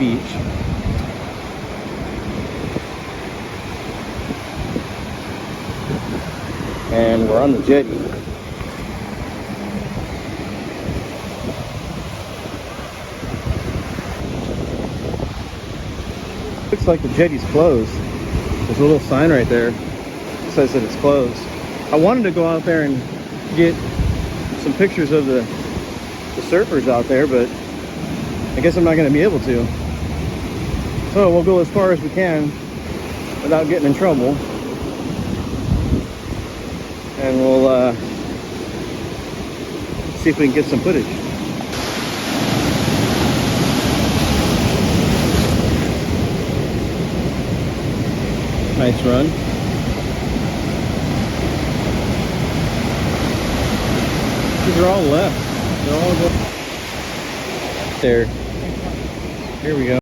beach. And we're on the jetty. Looks like the jetty's closed. There's a little sign right there that says that it's closed. I wanted to go out there and get some pictures of the surfers out there, but I guess I'm not going to be able to. So we'll go as far as we can without getting in trouble. And we'll see if we can get some footage. Nice run. These are all left. They're all there. Here we go.